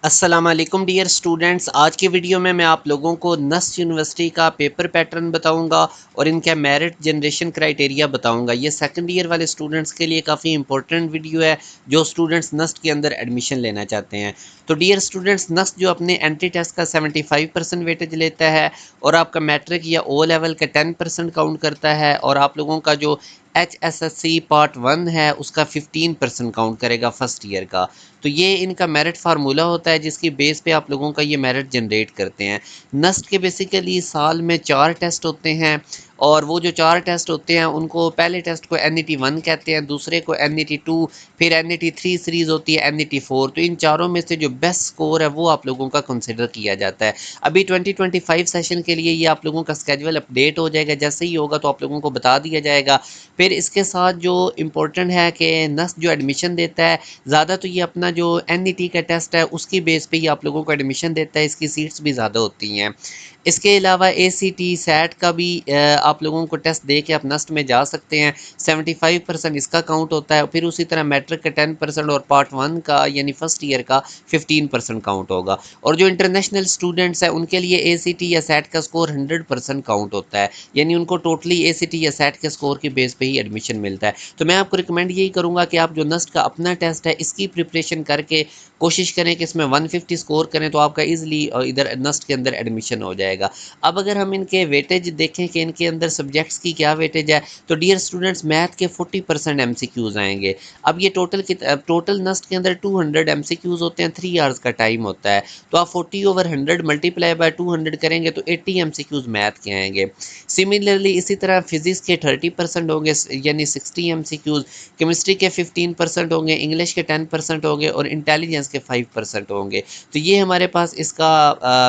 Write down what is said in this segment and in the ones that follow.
अस्सलाम वालेकुम dear students. आज की वीडियो में मैं आप लोगों को नस्ट यूनिवर्सिटी का पेपर पैटर्न बताऊंगा और इनका मेरिट जनरेशन क्राइटेरिया बताऊंगा। ये सेकंड ईयर वाले स्टूडेंट्स के लिए काफ़ी इंपॉर्टेंट वीडियो है जो स्टूडेंट्स नस्ट के अंदर एडमिशन लेना चाहते हैं। तो डियर स्टूडेंट्स, नस्ट जो अपने एंट्री टेस्ट का 75% वेटेज लेता है और आपका मैट्रिक या ओ लेवल का 10% काउंट करता है और आप लोगों का जो HSSC पार्ट 1 है उसका 15% काउंट करेगा फर्स्ट ईयर का। तो ये इनका मेरिट फार्मूला होता है जिसकी बेस पे आप लोगों का ये मेरिट जनरेट करते हैं। नस्ट के बेसिकली साल में 4 टेस्ट होते हैं और वो जो 4 टेस्ट होते हैं उनको पहले टेस्ट को NET 1 कहते हैं, दूसरे को NET 2, फिर NET 3 सीरीज़ होती है, NET 4। तो इन चारों में से जो बेस्ट स्कोर है वो आप लोगों का कंसिडर किया जाता है। अभी 2025 सेशन के लिए ये आप लोगों का स्केड्यूल अपडेट हो जाएगा, जैसे ही होगा तो आप लोगों को बता दिया जाएगा। फिर इसके साथ जो इम्पोर्टेंट है कि नस्ट जो एडमिशन देता है, ज़्यादा तो ये अपना जो NET का टेस्ट है उसकी बेस पे ही आप लोगों को एडमिशन देता है, इसकी सीट्स भी ज़्यादा होती हैं। इसके अलावा ACT सैट का भी आप लोगों को टेस्ट दे के आप नस्ट में जा सकते हैं। 75% इसका काउंट होता है। फिर उसी तरह मैट्रिक का 10% और पार्ट 1 का यानी फर्स्ट ईयर का 15% काउंट होगा। और जो इंटरनेशनल स्टूडेंट्स हैं उनके लिए ACT या सैट का स्कोर 100% काउंट होता है, यानी उनको टोटली ACT या सैट के स्कोर की बेस पे ही एडमिशन मिलता है। तो मैं आपको रिकमेंड यही करूँगा कि आप जो नस्ट का अपना टेस्ट है इसकी प्रिपरेशन करके कोशिश करें कि इसमें 150 स्कोर करें तो आपका ईजिली इधर नस्ट के अंदर एडमिशन हो जाएगा। अब अगर हम इनके वेटेज देखें कि इनके अंदर सब्जेक्ट्स की क्या वेटेज है, तो डियर स्टूडेंट्स, मैथ के 40% MCQs आएंगे। अब ये टोटल नस्ट के अंदर 200 MCQs होते हैं, 3 आवर्स का टाइम होता है। तो आप 40/100 मल्टीप्लाई बाय 200 करेंगे तो 80 MCQs मैथ के आएंगे। सिमिलरली इसी तरह फिजिक्स के 30% होंगे यानी 60 MCQs, केमिस्ट्री के 15% होंगे, इंग्लिश के 10% होंगे और इंटेलिजेंस के 5% होंगे। तो ये हमारे पास इसका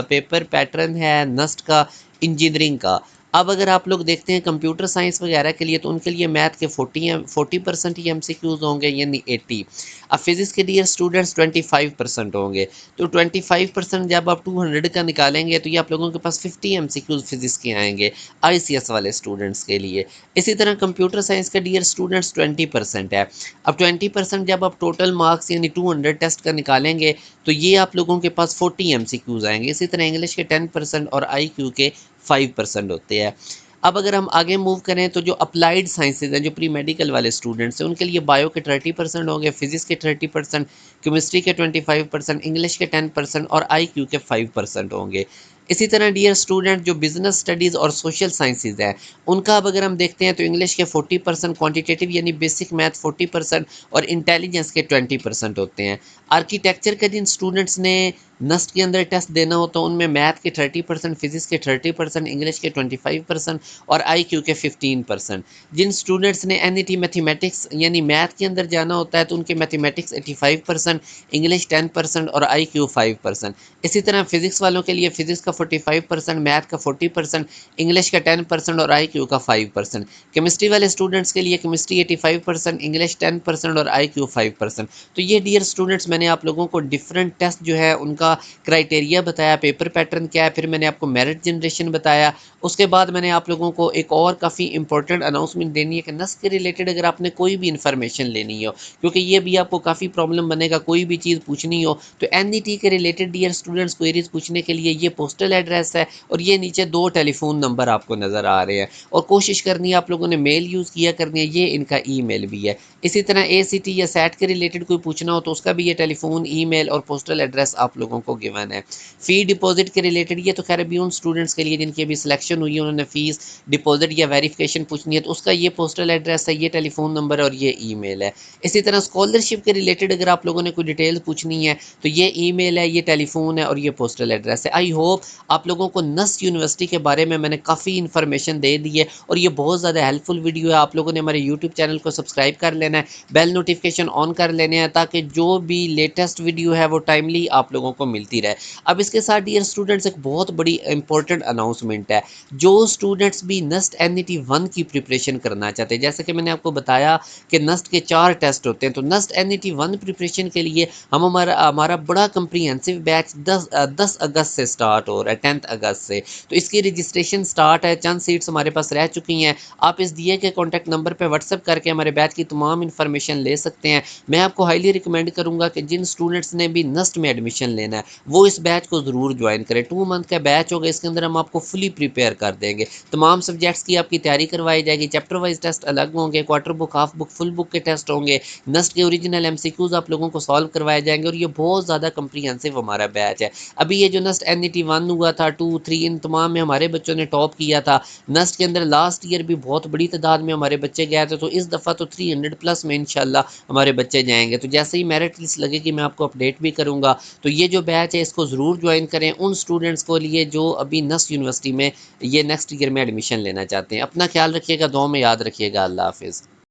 पेपर पैटर्न है नस्ट का इंजीनियरिंग का। अब अगर आप लोग देखते हैं कंप्यूटर साइंस वगैरह के लिए, तो उनके लिए मैथ के 40% ही MCQs होंगे यानी 80। अब फिजिक्स के डियर स्टूडेंट्स 25% होंगे। तो 25% जब आप 200 का निकालेंगे तो ये आप लोगों के पास 50 MCQs फिजिक्स के आएंगे ICS वाले स्टूडेंट्स के लिए। इसी तरह कंप्यूटर साइंस का डियर स्टूडेंट्स 20% है। अब 20% जब आप टोटल मार्क्स यानी 200 टेस्ट का निकालेंगे तो ये आप लोगों के पास 40 MCQs आएंगे। इसी तरह इंग्लिश के 10% और IQ के 5% होते हैं। अब अगर हम आगे मूव करें तो जो अप्लाइड साइंसेज हैं, जो प्री मेडिकल वाले स्टूडेंट्स हैं, उनके लिए बायो के 30% होंगे, फिजिक्स के 30%, केमिस्ट्री के 25%, इंग्लिश के 10% और IQ के 5% होंगे। इसी तरह डियर स्टूडेंट, जो बिजनेस स्टडीज़ और सोशल साइंसेज हैं, उनका अब अगर हम देखते हैं तो इंग्लिश के 40%, क्वांटिटेटिव यानी बेसिक मैथ 40% और इंटेलिजेंस के 20% होते हैं। आर्किटेक्चर के जिन स्टूडेंट्स ने नस्ट के अंदर टेस्ट देना होता है उनमें मैथ के 30%, फिजिक्स के 30%, इंग्लिश के 25% और IQ के 15%। जिन स्टूडेंट्स ने NET मैथमेटिक्स यानी मैथ के अंदर जाना होता है तो उनके मैथमेटिक्स 85%, इंग्लिश 10% और IQ 5%। इसी तरह फिजिक्स वालों के लिए फिजिक्स का 45%, मैथ का 40%, इंग्लिश का 10% और IQ का 5%। केमिस्ट्री वाले स्टूडेंट्स के लिए केमिस्ट्री 85%, इंग्लिश 10% और IQ 5%। तो ये डियर स्टूडेंट्स, मैंने आप लोगों को डिफरेंट टेस्ट जो है उनका क्राइटेरिया बताया, पेपर पैटर्न क्या है, फिर मैंने आपको मेरिट जनरेशन बताया। उसके बाद मैंने आप लोगों को एक और काफ़ी इंपॉर्टेंट अनाउंसमेंट देनी है कि नस्ट के रिलेटेड अगर आपने कोई भी इन्फॉर्मेशन लेनी हो, क्योंकि ये भी आपको काफ़ी प्रॉब्लम बनेगा, कोई भी चीज़ पूछनी हो तो NET के रिलेटेड डियर स्टूडेंट्स क्वेरीज पूछने के लिए ये पोस्टल एड्रेस है और ये नीचे 2 टेलीफोन नंबर आपको नज़र आ रहे हैं। और कोशिश करनी है आप लोगों ने मेल यूज़ किया करनी है, ये इनका ईमेल भी है। इसी तरह ACT या सैट के रिलेटेड कोई पूछना हो तो उसका भी ये टेलीफोन, ईमेल और पोस्टल एड्रेस आप लोगों को गिवन है। फ़ी डिपॉजिट के रिलेटेड ये तो खैर अभी उन स्टूडेंट्स के लिए जिनकी अभी सिलेक्शन हुई है, उन्होंने फ़ीस डिपॉजिट या वेरिफिकेशन पूछनी है तो उसका ये पोस्टल एड्रेस है, ये टेलीफोन नंबर है और ये ईमेल है। इसी तरह स्कॉलरशिप के रिलेटेड अगर आप लोगों ने कोई डिटेल पूछनी है तो ये ईमेल है, ये टेलीफोन है और ये पोस्टल एड्रेस है। आई होप आप लोगों को नस्ट यूनिवर्सिटी के बारे में मैंने काफ़ी इन्फॉर्मेशन दे दी है और ये बहुत ज़्यादा हेल्पफुल वीडियो है। आप लोगों ने हमारे यूट्यूब चैनल को सब्सक्राइब कर लेना है, बेल नोटिफिकेशन ऑन कर लेने हैं ताकि जो भी लेटेस्ट वीडियो है वो टाइमली आप लोगों को मिलती रहे। अब इसके साथ डियर स्टूडेंट्स एक बहुत बड़ी इंपॉर्टेंट अनाउंसमेंट है। जो स्टूडेंट्स भी नस्ट NET 1 की प्रिपरेशन करना चाहते हैं, जैसे कि मैंने आपको बताया कि नस्ट के 4 टेस्ट होते हैं, तो नस्ट NET 1 प्रिपरेशन के लिए हमारा बड़ा कंप्रीहेंसिव बैच 10 अगस्त से स्टार्ट हो रहा है 10 अगस्त से। तो इसकी रजिस्ट्रेशन स्टार्ट है, चंद सीट्स हमारे पास रह चुकी हैं। आप इस दिए के कॉन्टैक्ट नंबर पर व्हाट्सअप करके हमारे बैच की तमाम इन्फॉर्मेशन ले सकते हैं। मैं आपको हाईली रिकमेंड करूँगा कि जिन स्टूडेंट्स ने भी नस्ट में एडमिशन लेना है वो इस बैच को ज़रूर ज्वाइन करें। 2 मंथ का बैच होगा, इसके अंदर हम आपको फुली प्रिपेयर कर देंगे। तमाम सब्जेक्ट्स की आपकी तैयारी करवाई जाएगी, चैप्टर वाइज टेस्ट अलग होंगे, quarter book, half book, full book के टेस्ट होंगे, नस्ट के ओरिजिनल एमसीक्यूज आप लोगों को सॉल्व करवाए जाएंगे और ये बहुत ज़्यादा कम्प्रीहेंसिव हमारा बैच है। अभी ये जो नस्ट एनईटी 1 हुआ था, 2, 3 इन तमाम में हमारे बच्चों ने टॉप किया था। नस्ट के अंदर लास्ट ईयर भी बहुत बड़ी तादाद में हमारे बच्चे गए थे, तो इस दफ़ा तो 300 प्लस में इंशाल्लाह हमारे बच्चे जाएंगे। तो जैसे ही मेरिट लिस्ट लगेगी मैं आपको अपडेट भी करूँगा। तो ये जो बैच है इसको ज़रूर ज्वाइन करें उन स्टूडेंट्स को लिए जो अभी नस्ट यूनिवर्सिटी में ये नेक्स्ट ईयर में एडमिशन लेना चाहते हैं। अपना ख्याल रखिएगा, दुआ में याद रखिएगा। अल्लाह हाफ़िज़।